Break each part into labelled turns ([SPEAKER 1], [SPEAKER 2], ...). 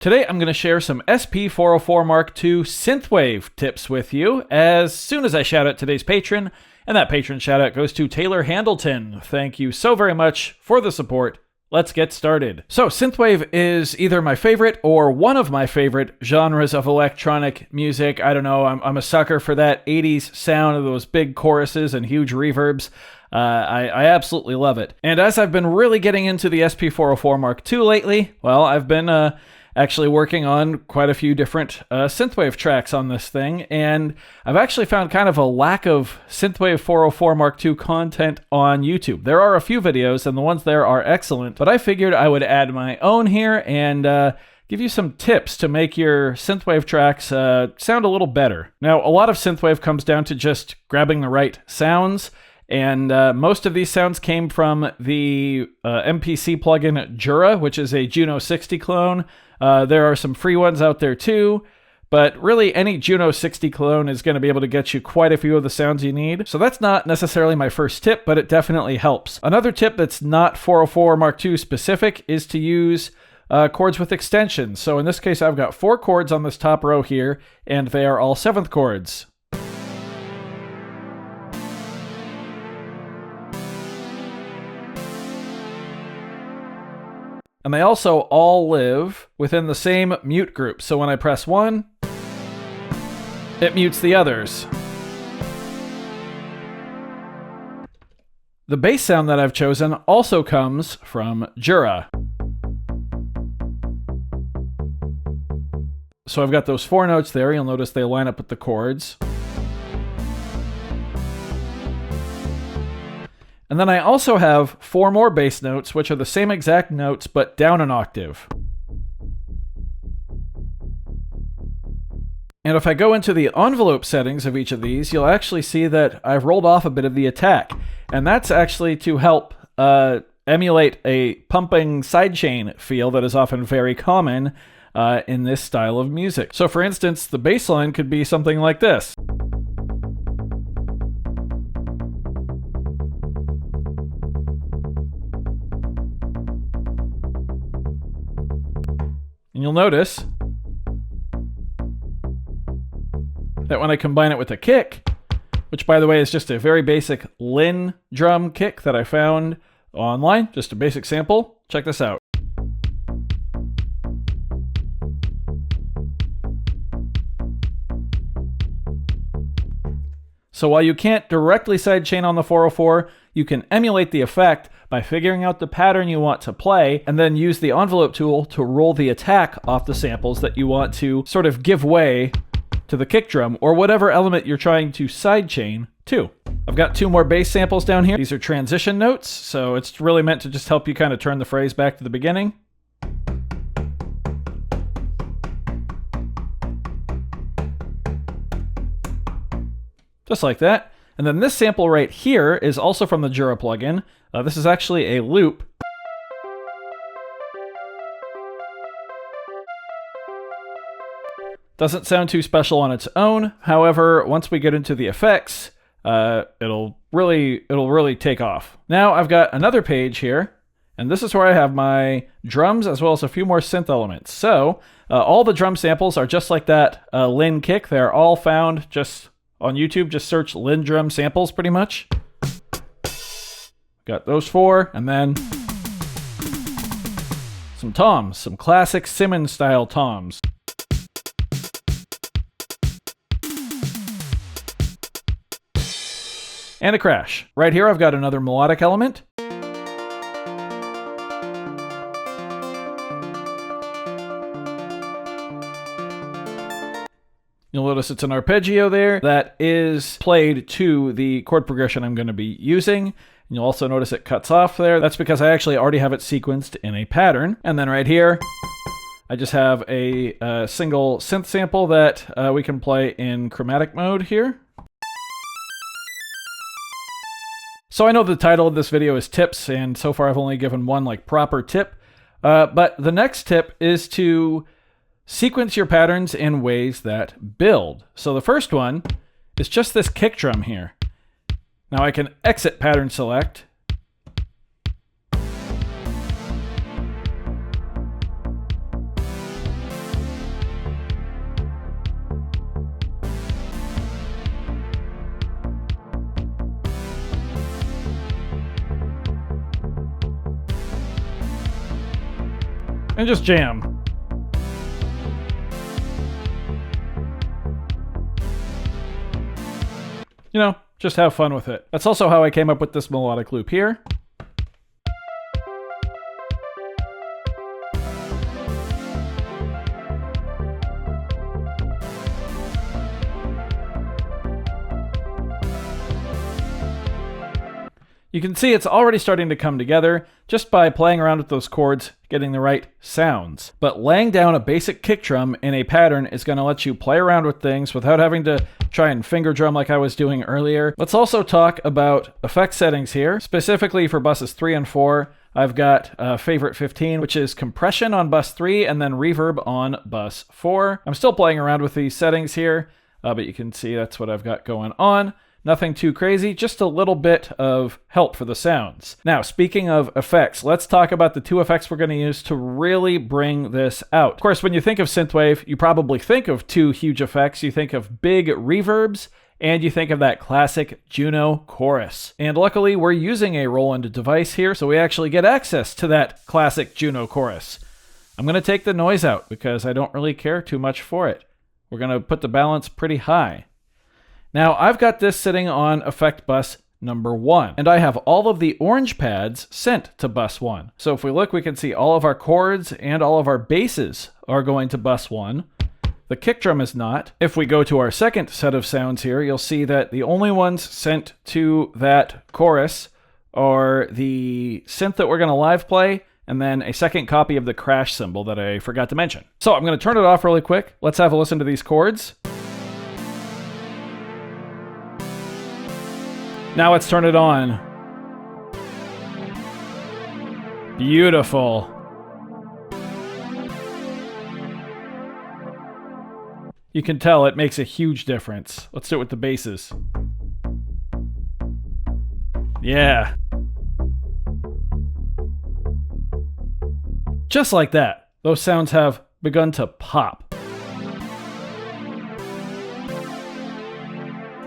[SPEAKER 1] Today I'm going to share some SP-404 Mark II Synthwave tips with you as soon as I shout out today's patron, and that patron shout out goes to Taylor Handleton. Thank you so very much for the support. Let's get started. So Synthwave is either my favorite or one of my favorite genres of electronic music. I don't know, I'm a sucker for that 80s sound of those big choruses and huge reverbs. I absolutely love it. And as I've been really getting into the SP-404 Mark II lately, well, I've been actually working on quite a few different synthwave tracks on this thing, and I've actually found kind of a lack of Synthwave 404 Mark II content on YouTube. There are a few videos, and the ones there are excellent, but I figured I would add my own here and give you some tips to make your synthwave tracks sound a little better. Now, a lot of synthwave comes down to just grabbing the right sounds, and most of these sounds came from the MPC plugin Jura, which is a Juno 60 clone. There are some free ones out there too, but really any Juno 60 clone is going to be able to get you quite a few of the sounds you need. So that's not necessarily my first tip, but it definitely helps. Another tip that's not 404 Mark II specific is to use chords with extensions. So in this case, I've got 4 chords on this top row here, and they are all 7th chords. And they also all live within the same mute group. So when I press 1, it mutes the others. The bass sound that I've chosen also comes from Jura. So I've got those 4 notes there. You'll notice they line up with the chords. And then I also have 4 more bass notes, which are the same exact notes, but down an octave. And if I go into the envelope settings of each of these, you'll actually see that I've rolled off a bit of the attack. And that's actually to help emulate a pumping sidechain feel that is often very common in this style of music. So for instance, the bass line could be something like this. And you'll notice that when I combine it with a kick, which by the way is just a very basic Lin drum kick that I found online, just a basic sample, check this out. So while you can't directly sidechain on the 404, you can emulate the effect by figuring out the pattern you want to play, and then use the envelope tool to roll the attack off the samples that you want to sort of give way to the kick drum, or whatever element you're trying to sidechain to. I've got 2 more bass samples down here. These are transition notes, so it's really meant to just help you kind of turn the phrase back to the beginning. Just like that. And then this sample right here is also from the Jura plugin. This is actually a loop. Doesn't sound too special on its own. However, once we get into the effects, it'll really take off. Now I've got another page here, and this is where I have my drums as well as a few more synth elements. So all the drum samples are just like that Lin kick. They're all found just on YouTube. Just search Lin drum samples pretty much. Got those 4, and then some toms, some classic Simmons style toms. And a crash. Right here I've got another melodic element. You'll notice it's an arpeggio there that is played to the chord progression I'm going to be using. And you'll also notice it cuts off there. That's because I actually already have it sequenced in a pattern. And then right here, I just have a single synth sample that we can play in chromatic mode here. So I know the title of this video is tips, and so far I've only given one proper tip. But the next tip is to sequence your patterns in ways that build. So the first one is just this kick drum here. Now I can exit pattern select. and just jam. You know, just have fun with it. That's also how I came up with this melodic loop here. You can see it's already starting to come together just by playing around with those chords, getting the right sounds. But laying down a basic kick drum in a pattern is going to let you play around with things without having to try and finger drum like I was doing earlier. Let's also talk about effect settings here, specifically for buses 3 and 4. I've got favorite 15, which is compression on bus 3 and then reverb on bus 4. I'm still playing around with these settings here, but you can see that's what I've got going on. Nothing too crazy, just a little bit of help for the sounds. Now, speaking of effects, let's talk about the 2 effects we're going to use to really bring this out. Of course, when you think of synthwave, you probably think of 2 huge effects. You think of big reverbs, and you think of that classic Juno chorus. And luckily, we're using a Roland device here, so we actually get access to that classic Juno chorus. I'm going to take the noise out because I don't really care too much for it. We're going to put the balance pretty high. Now, I've got this sitting on effect bus number 1, and I have all of the orange pads sent to bus 1. So if we look, we can see all of our chords and all of our basses are going to bus 1. The kick drum is not. If we go to our second set of sounds here, you'll see that the only ones sent to that chorus are the synth that we're going to live play, and then a second copy of the crash cymbal that I forgot to mention. So I'm going to turn it off really quick. Let's have a listen to these chords. Now let's turn it on. Beautiful. You can tell it makes a huge difference. Let's do it with the basses. Yeah. Just like that, those sounds have begun to pop.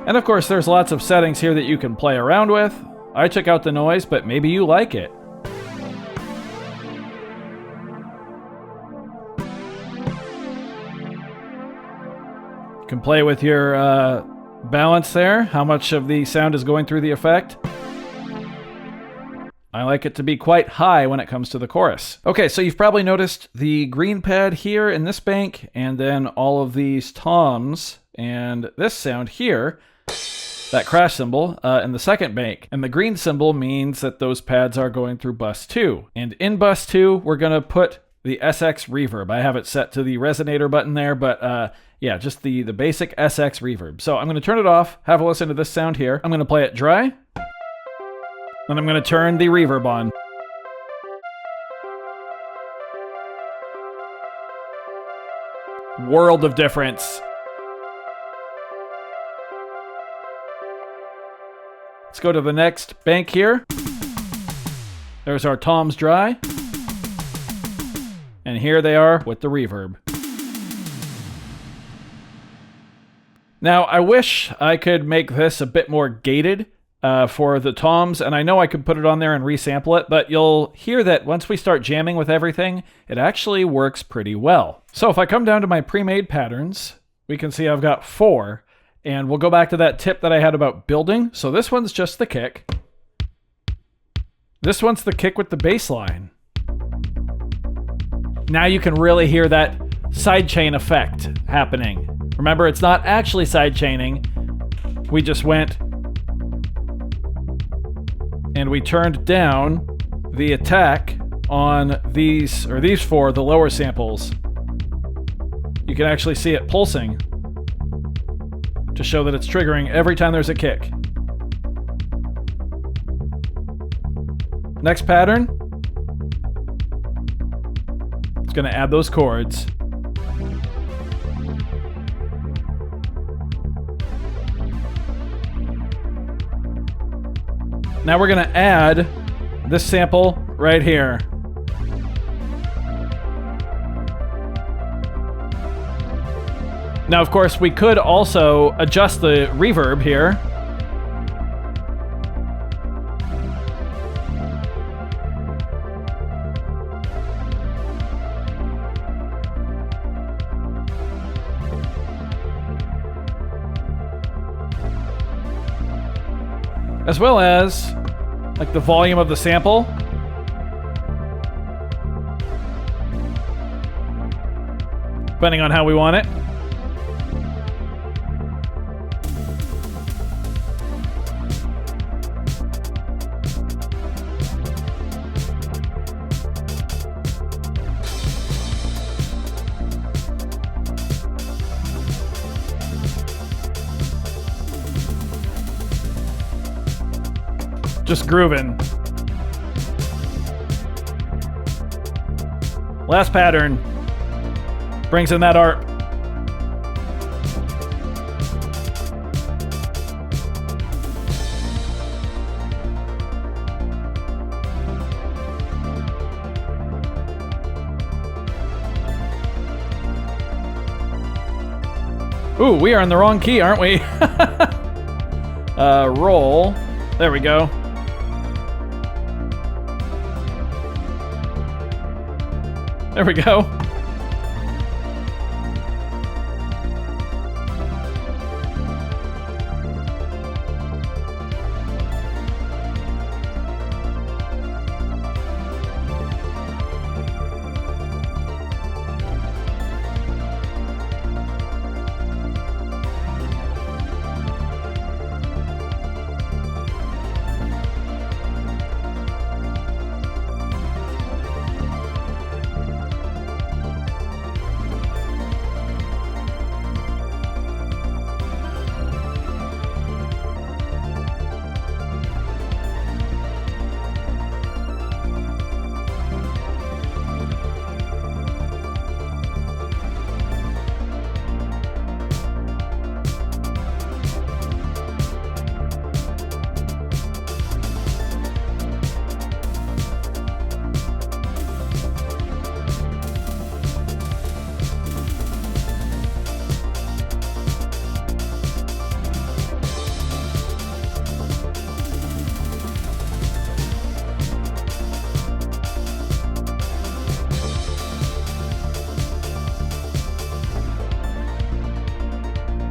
[SPEAKER 1] And of course, there's lots of settings here that you can play around with. I took out the noise, but maybe you like it. You can play with your balance there, how much of the sound is going through the effect. I like it to be quite high when it comes to the chorus. Okay, so you've probably noticed the green pad here in this bank, and then all of these toms, and this sound here, that crash cymbal, in the second bank. And the green symbol means that those pads are going through bus 2. And in bus 2, we're going to put the SX reverb. I have it set to the resonator button there, but yeah, just the basic SX reverb. So I'm going to turn it off, have a listen to this sound here. I'm going to play it dry, and I'm going to turn the reverb on. World of difference. Let's go to the next bank here. There's our toms dry. And here they are with the reverb. Now, I wish I could make this a bit more gated for the toms, and I know I could put it on there and resample it, but you'll hear that once we start jamming with everything, it actually works pretty well. So if I come down to my pre-made patterns, we can see I've got 4. And we'll go back to that tip that I had about building. So this one's just the kick. This one's the kick with the bass line. Now you can really hear that sidechain effect happening. Remember, it's not actually sidechaining. We just went and we turned down the attack on these 4, the lower samples. You can actually see it pulsing to show that it's triggering every time there's a kick. Next pattern, it's going to add those chords. Now we're going to add this sample right here. Now, of course, we could also adjust the reverb here. as well as like the volume of the sample. Depending on how we want it. Just grooving. Last pattern brings in that art. Ooh, we are in the wrong key, aren't we? Roll. There we go. There we go.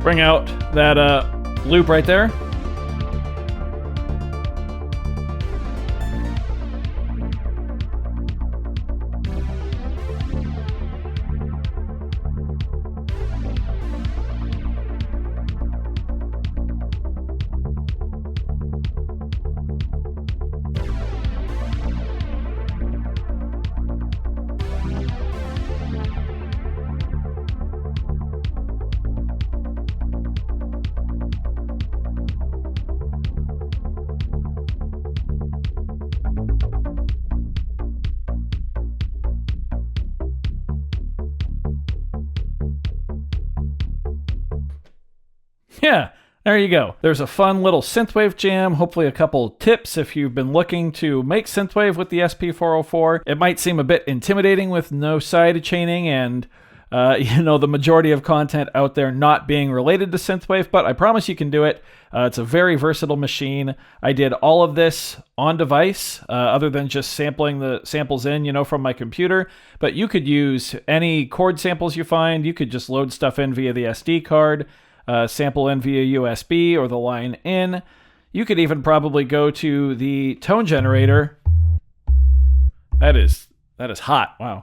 [SPEAKER 1] Bring out that loop right there. Yeah, there you go. There's a fun little synthwave jam, hopefully a couple tips if you've been looking to make synthwave with the SP-404. It might seem a bit intimidating with no side chaining and the majority of content out there not being related to synthwave, but I promise you can do it. It's a very versatile machine. I did all of this on device, other than just sampling the samples in, from my computer. But you could use any chord samples you find. You could just load stuff in via the SD card. Sample in via USB or the line in. You could even probably go to the tone generator. That is hot. Wow.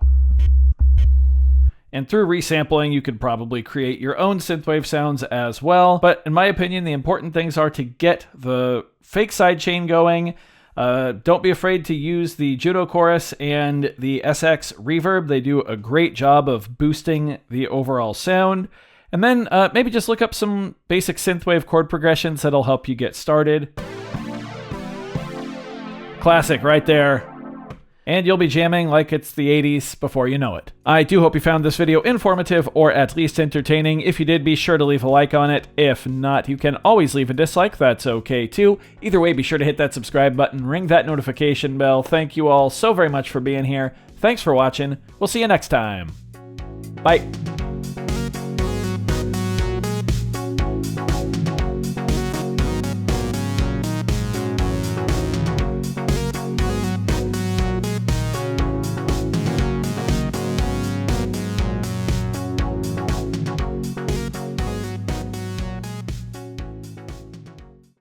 [SPEAKER 1] And through resampling, you could probably create your own synthwave sounds as well. But in my opinion, the important things are to get the fake sidechain going. Don't be afraid to use the Judo Chorus and the SX Reverb. They do a great job of boosting the overall sound. And then maybe just look up some basic synthwave chord progressions that'll help you get started. Classic right there. And you'll be jamming like it's the 80s before you know it. I do hope you found this video informative or at least entertaining. If you did, be sure to leave a like on it. If not, you can always leave a dislike. That's okay too. Either way, be sure to hit that subscribe button, ring that notification bell. Thank you all so very much for being here. Thanks for watching. We'll see you next time. Bye.